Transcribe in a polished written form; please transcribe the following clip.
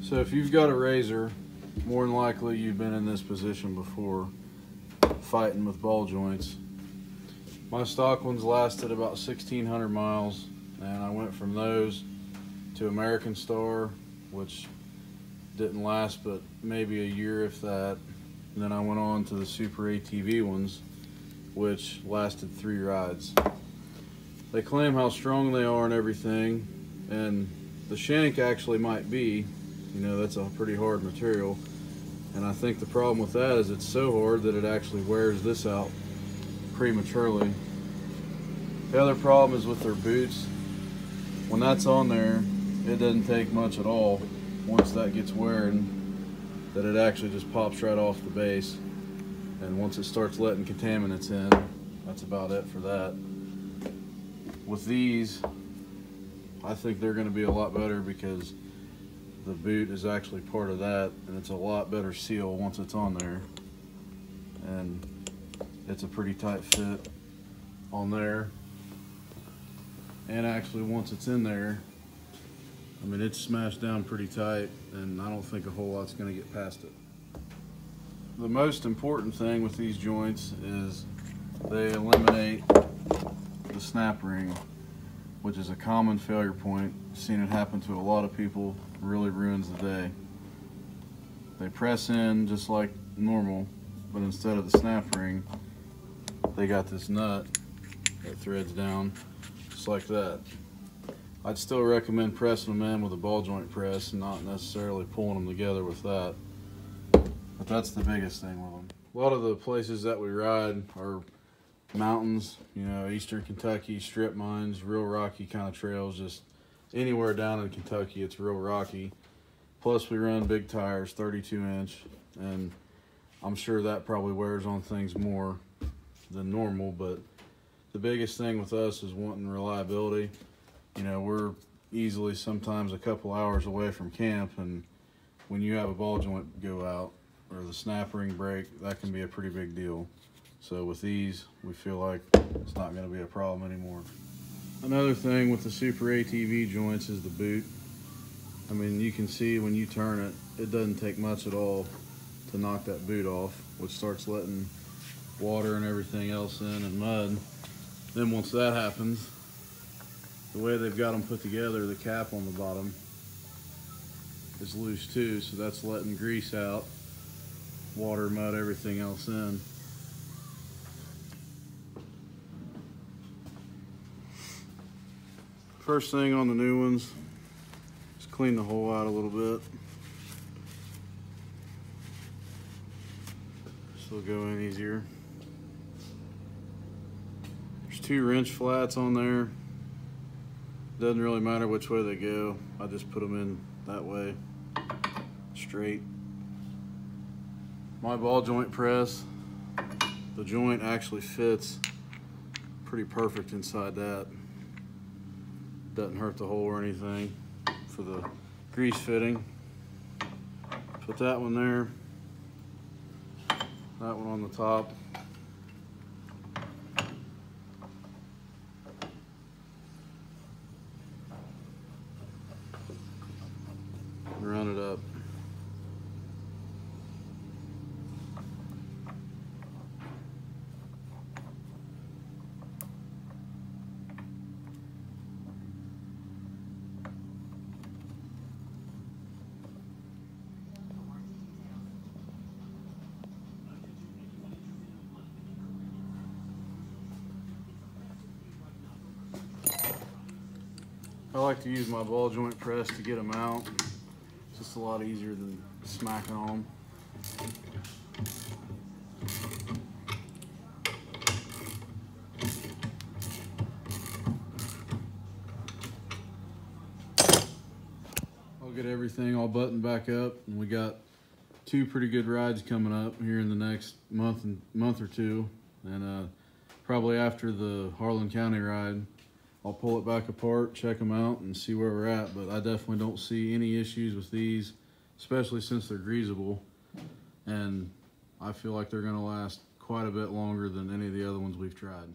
So if you've got a RZR, more than likely you've been in this position before, fighting with ball joints. My stock ones lasted about 1,600 miles, and I went from those to American Star, which didn't last but maybe a year if that. And then I went on to the Super ATV ones, which lasted 3 rides. They claim how strong they are and everything, and the shank actually might be, you know, that's a pretty hard material. And I think the problem with that is it's so hard that it actually wears this out prematurely. The other problem is with their boots. When that's on there, it doesn't take much at all. Once that gets wearing, that it actually just pops right off the base. And once it starts letting contaminants in, that's about it for that. With these, I think they're going to be a lot better because the boot is actually part of that, and it's a lot better seal once it's on there. And it's a pretty tight fit on there. And actually once it's in there, I mean, it's smashed down pretty tight, and I don't think a whole lot's going to get past it. The most important thing with these joints is they eliminate the snap ring, which is a common failure point. Seen it happen to a lot of people, really ruins the day. They press in just like normal, but instead of the snap ring, they got this nut that threads down just like that. I'd still recommend pressing them in with a ball joint press and not necessarily pulling them together with that. But that's the biggest thing with them. A lot of the places that we ride are mountains, you know, eastern Kentucky, strip mines, real rocky kind of trails. Just anywhere down in Kentucky, it's real rocky. Plus we run big tires, 32-inch, and I'm sure that probably wears on things more than normal. But the biggest thing with us is wanting reliability. You know, we're easily sometimes a couple hours away from camp, and when you have a ball joint go out or the snap ring break, that can be a pretty big deal. So with these, we feel like it's not going to be a problem anymore. Another thing with the Super ATV joints is the boot. I mean, you can see when you turn it, it doesn't take much at all to knock that boot off, which starts letting water and everything else in and mud. Then once that happens, the way they've got them put together, the cap on the bottom is loose too, so that's letting grease out, water, mud, everything else in. First thing on the new ones, just clean the hole out a little bit. This will go in easier. There's 2 wrench flats on there. Doesn't really matter which way they go. I just put them in that way, straight. My ball joint press, the joint actually fits pretty perfect inside that. Doesn't hurt the hole or anything for the grease fitting. Put that one there, that one on the top. Run it up. I like to use my ball joint press to get them out. It's just a lot easier than smacking on them. I'll get everything all buttoned back up, and we got 2 pretty good rides coming up here in the next month or two, and probably after the Harlan County ride, I'll pull it back apart, check them out, and see where we're at. But I definitely don't see any issues with these, especially since they're greasable. And I feel like they're going to last quite a bit longer than any of the other ones we've tried.